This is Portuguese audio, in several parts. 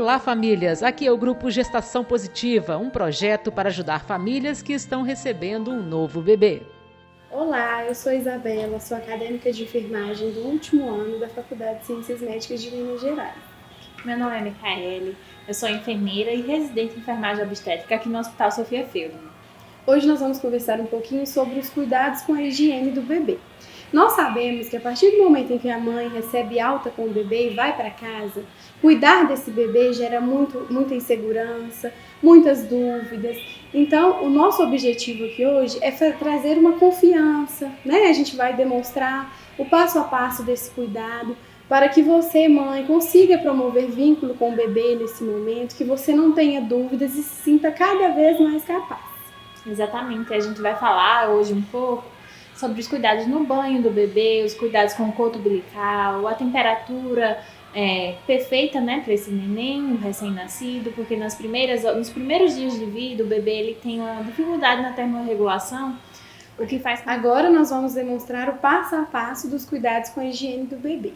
Olá, famílias! Aqui é o Grupo Gestação Positiva, um projeto para ajudar famílias que estão recebendo um novo bebê. Olá, eu sou Isabela, sou acadêmica de enfermagem do último ano da Faculdade de Ciências Médicas de Minas Gerais. Meu nome é Micaele, eu sou enfermeira e residente em enfermagem obstétrica aqui no Hospital Sofia Feldman. Hoje nós vamos conversar um pouquinho sobre os cuidados com a higiene do bebê. Nós sabemos que a partir do momento em que a mãe recebe alta com o bebê e vai para casa, cuidar desse bebê gera muita insegurança, muitas dúvidas. Então, o nosso objetivo aqui hoje é trazer uma confiança, né? A gente vai demonstrar o passo a passo desse cuidado para que você, mãe, consiga promover vínculo com o bebê nesse momento, que você não tenha dúvidas e se sinta cada vez mais capaz. Exatamente, a gente vai falar hoje um pouco sobre os cuidados no banho do bebê, os cuidados com o coto umbilical, a temperatura perfeita, né, para esse neném, o recém-nascido, porque nos primeiros dias de vida o bebê ele tem uma dificuldade na termorregulação, o que faz... Agora nós vamos demonstrar o passo a passo dos cuidados com a higiene do bebê.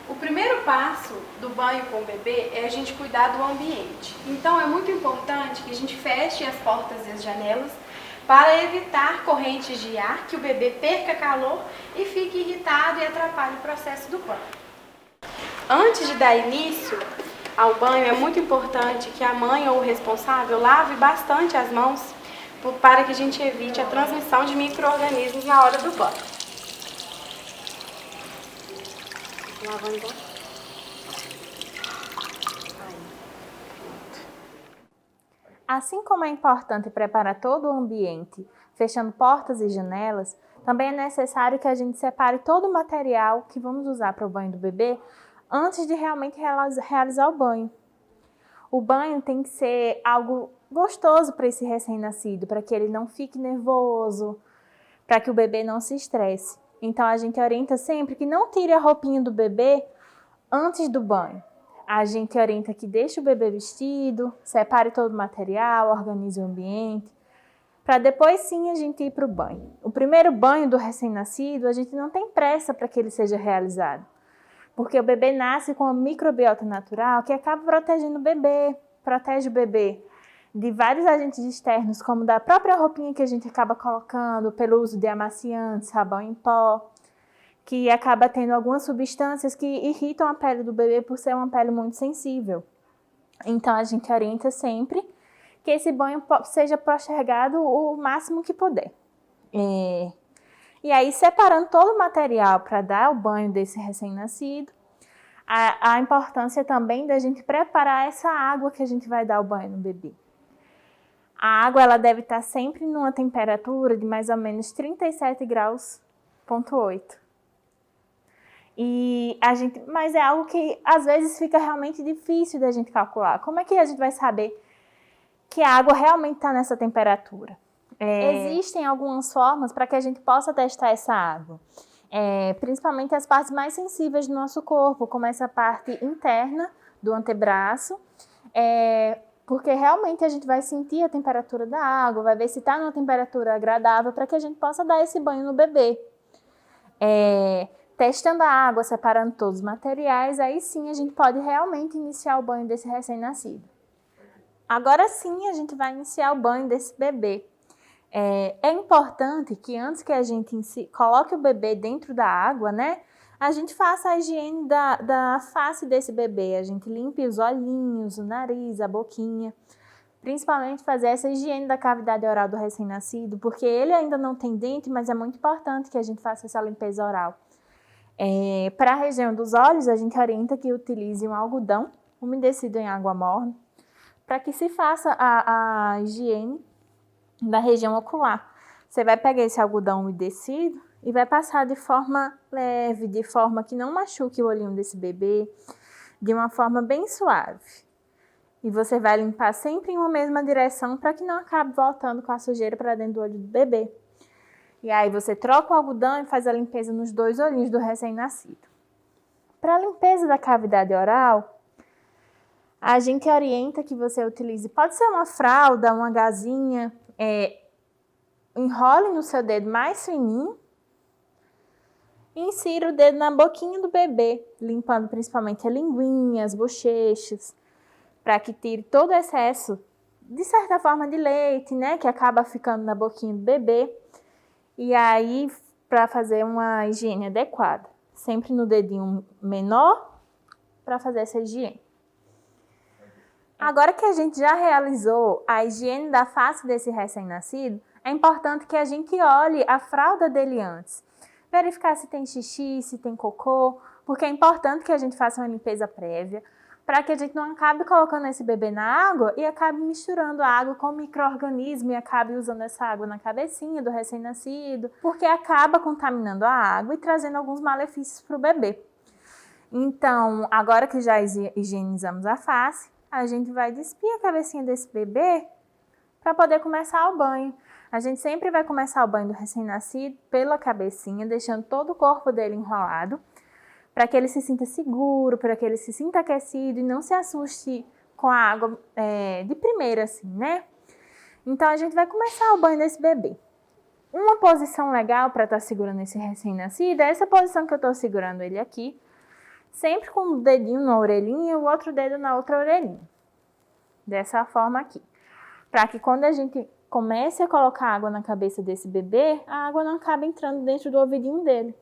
O primeiro passo do banho com o bebê é a gente cuidar do ambiente. Então é muito importante que a gente feche as portas e as janelas para evitar correntes de ar, que o bebê perca calor e fique irritado e atrapalhe o processo do banho. Antes de dar início ao banho, é muito importante que a mãe ou o responsável lave bastante as mãos para que a gente evite a transmissão de micro-organismos na hora do banho. Lavando igual. Assim como é importante preparar todo o ambiente, fechando portas e janelas, também é necessário que a gente separe todo o material que vamos usar para o banho do bebê antes de realmente realizar o banho. O banho tem que ser algo gostoso para esse recém-nascido, para que ele não fique nervoso, para que o bebê não se estresse. Então a gente orienta sempre que não tire a roupinha do bebê antes do banho. A gente orienta que deixe o bebê vestido, separe todo o material, organize o ambiente, para depois sim a gente ir para o banho. O primeiro banho do recém-nascido, a gente não tem pressa para que ele seja realizado, porque o bebê nasce com uma microbiota natural que acaba protegendo o bebê, protege o bebê de vários agentes externos, como da própria roupinha que a gente acaba colocando, pelo uso de amaciante, sabão em pó, que acaba tendo algumas substâncias que irritam a pele do bebê por ser uma pele muito sensível. Então, a gente orienta sempre que esse banho seja postergado o máximo que puder. E aí, separando todo o material para dar o banho desse recém-nascido, a importância também da gente preparar essa água que a gente vai dar o banho no bebê. A água ela deve estar sempre numa temperatura de mais ou menos 37 graus,8. Mas é algo que às vezes fica realmente difícil da gente calcular. Como é que a gente vai saber que a água realmente está nessa temperatura? Existem algumas formas para que a gente possa testar essa água. Principalmente as partes mais sensíveis do nosso corpo, como essa parte interna do antebraço, porque realmente a gente vai sentir a temperatura da água, vai ver se está numa temperatura agradável para que a gente possa dar esse banho no bebê. Testando a água, separando todos os materiais, aí sim a gente pode realmente iniciar o banho desse recém-nascido. Agora sim a gente vai iniciar o banho desse bebê. É importante que antes que a gente coloque o bebê dentro da água, né, a gente faça a higiene da face desse bebê. A gente limpe os olhinhos, o nariz, a boquinha. Principalmente fazer essa higiene da cavidade oral do recém-nascido, porque ele ainda não tem dente, mas é muito importante que a gente faça essa limpeza oral. Para a região dos olhos, a gente orienta que utilize um algodão umedecido em água morna, para que se faça a higiene da região ocular. Você vai pegar esse algodão umedecido e vai passar de forma leve, de forma que não machuque o olhinho desse bebê, de uma forma bem suave. E você vai limpar sempre em uma mesma direção para que não acabe voltando com a sujeira para dentro do olho do bebê. E aí você troca o algodão e faz a limpeza nos 2 olhinhos do recém-nascido. Para a limpeza da cavidade oral, a gente orienta que você utilize, pode ser uma fralda, uma gazinha, enrole no seu dedo mais fininho e insira o dedo na boquinha do bebê, limpando principalmente a linguinha, as bochechas, para que tire todo o excesso, de certa forma, de leite, né, que acaba ficando na boquinha do bebê. E aí, para fazer uma higiene adequada, sempre no dedinho menor, para fazer essa higiene. Agora que a gente já realizou a higiene da face desse recém-nascido, é importante que a gente olhe a fralda dele antes. Verificar se tem xixi, se tem cocô, porque é importante que a gente faça uma limpeza prévia, para que a gente não acabe colocando esse bebê na água e acabe misturando a água com o micro-organismo e acabe usando essa água na cabecinha do recém-nascido, porque acaba contaminando a água e trazendo alguns malefícios para o bebê. Então, agora que já higienizamos a face, a gente vai despir a cabecinha desse bebê para poder começar o banho. A gente sempre vai começar o banho do recém-nascido pela cabecinha, deixando todo o corpo dele enrolado, para que ele se sinta seguro, para que ele se sinta aquecido e não se assuste com a água de primeira, assim, né? Então, a gente vai começar o banho desse bebê. Uma posição legal para estar segurando esse recém-nascido é essa posição que eu estou segurando ele aqui, sempre com o dedinho na orelhinha e o outro dedo na outra orelhinha. Dessa forma aqui. Para que quando a gente comece a colocar água na cabeça desse bebê, a água não acabe entrando dentro do ouvidinho dele.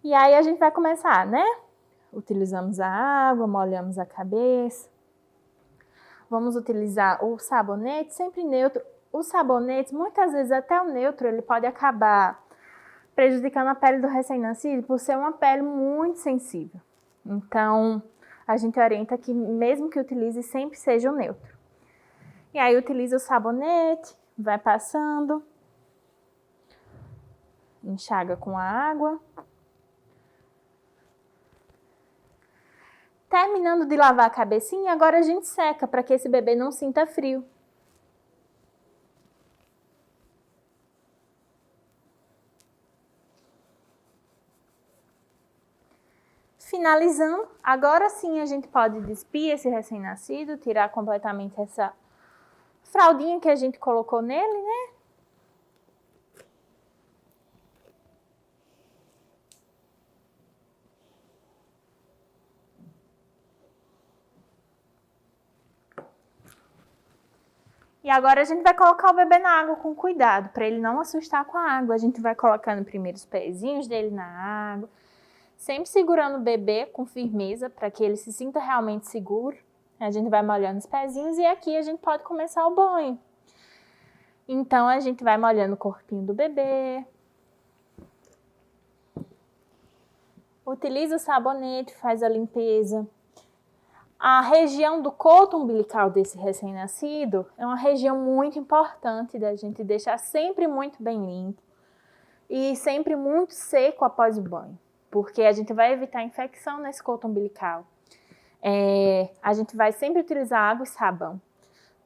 E aí a gente vai começar, né? Utilizamos a água, molhamos a cabeça. Vamos utilizar o sabonete, sempre neutro. Os sabonetes, muitas vezes até o neutro, ele pode acabar prejudicando a pele do recém-nascido por ser uma pele muito sensível. Então, a gente orienta que mesmo que utilize, sempre seja o neutro. E aí utiliza o sabonete, vai passando, enxaga com a água. Terminando de lavar a cabecinha, agora a gente seca para que esse bebê não sinta frio. Finalizando, agora sim a gente pode despir esse recém-nascido, tirar completamente essa fraldinha que a gente colocou nele, né? E agora a gente vai colocar o bebê na água com cuidado, para ele não assustar com a água. A gente vai colocando primeiro os pezinhos dele na água, sempre segurando o bebê com firmeza para que ele se sinta realmente seguro. A gente vai molhando os pezinhos e aqui a gente pode começar o banho. Então, a gente vai molhando o corpinho do bebê. Utiliza o sabonete, faz a limpeza. A região do coto umbilical desse recém-nascido é uma região muito importante da gente deixar sempre muito bem limpo e sempre muito seco após o banho, porque a gente vai evitar infecção nesse coto umbilical. A gente vai sempre utilizar água e sabão.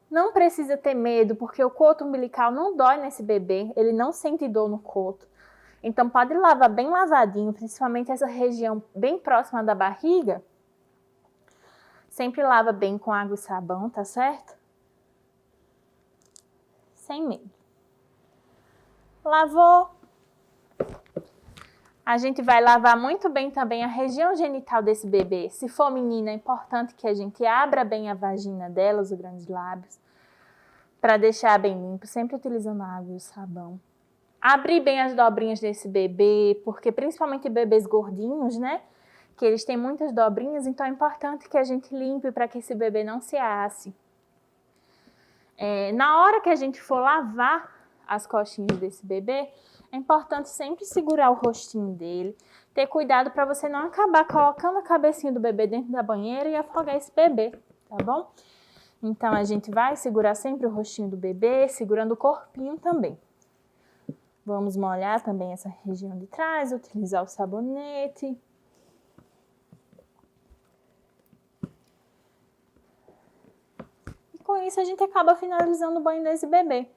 Não precisa ter medo, porque o coto umbilical não dói nesse bebê, ele não sente dor no coto. Então pode lavar bem lavadinho, principalmente essa região bem próxima da barriga. Sempre lava bem com água e sabão, tá certo? Sem medo. Lavou. A gente vai lavar muito bem também a região genital desse bebê. Se for menina, é importante que a gente abra bem a vagina dela, os grandes lábios, para deixar bem limpo, sempre utilizando a água e o sabão. Abrir bem as dobrinhas desse bebê, porque principalmente bebês gordinhos, né? Que eles têm muitas dobrinhas, então é importante que a gente limpe para que esse bebê não se asse. Na hora que a gente for lavar as costinhas desse bebê, é importante sempre segurar o rostinho dele, ter cuidado para você não acabar colocando a cabecinha do bebê dentro da banheira e afogar esse bebê, tá bom? Então, a gente vai segurar sempre o rostinho do bebê, segurando o corpinho também. Vamos molhar também essa região de trás, utilizar o sabonete. E com isso, a gente acaba finalizando o banho desse bebê.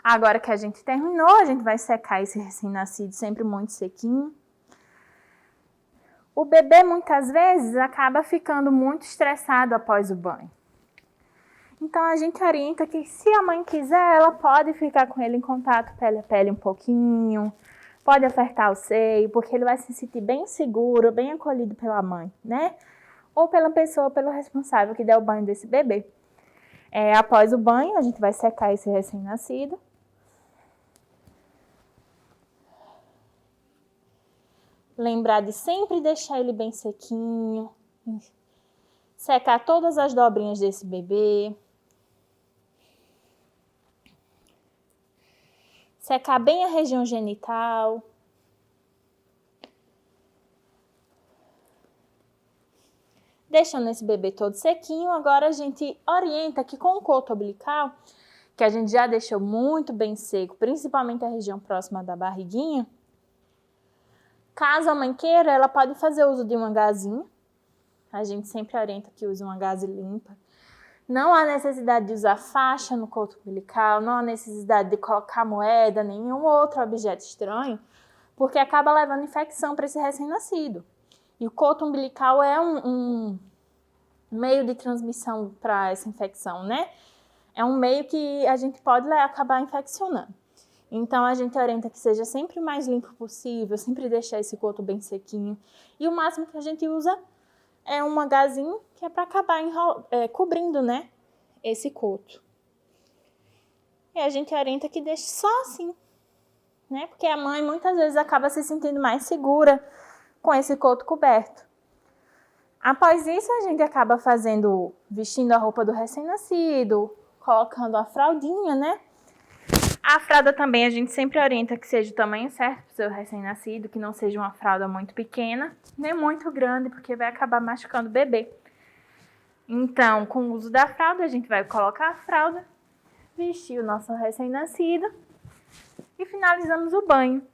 Agora que a gente terminou, a gente vai secar esse recém-nascido sempre muito sequinho. O bebê, muitas vezes, acaba ficando muito estressado após o banho. Então, a gente orienta que, se a mãe quiser, ela pode ficar com ele em contato pele a pele um pouquinho, pode apertar o seio, porque ele vai se sentir bem seguro, bem acolhido pela mãe, né? Ou pela pessoa, pelo responsável que der o banho desse bebê. Após o banho, a gente vai secar esse recém-nascido. Lembrar de sempre deixar ele bem sequinho. Secar todas as dobrinhas desse bebê. Secar bem a região genital. Deixando esse bebê todo sequinho, agora a gente orienta que com o coto umbilical, que a gente já deixou muito bem seco, principalmente a região próxima da barriguinha, caso a mãe queira, ela pode fazer uso de uma gazinha. A gente sempre orienta que use uma gaze limpa. Não há necessidade de usar faixa no coto umbilical, não há necessidade de colocar moeda, nenhum outro objeto estranho, porque acaba levando infecção para esse recém-nascido. E o coto umbilical é um meio de transmissão para essa infecção, né? É um meio que a gente pode acabar infeccionando. Então, a gente orienta que seja sempre o mais limpo possível, sempre deixar esse coto bem sequinho. E o máximo que a gente usa é um gazinho, que é para acabar cobrindo, né, esse coto. E a gente orienta que deixe só assim, né? Porque a mãe muitas vezes acaba se sentindo mais segura com esse coto coberto. Após isso, a gente acaba vestindo a roupa do recém-nascido, colocando a fraldinha, né? A fralda também a gente sempre orienta que seja o tamanho certo para o seu recém-nascido, que não seja uma fralda muito pequena, nem muito grande, porque vai acabar machucando o bebê. Então, com o uso da fralda, a gente vai colocar a fralda, vestir o nosso recém-nascido e finalizamos o banho.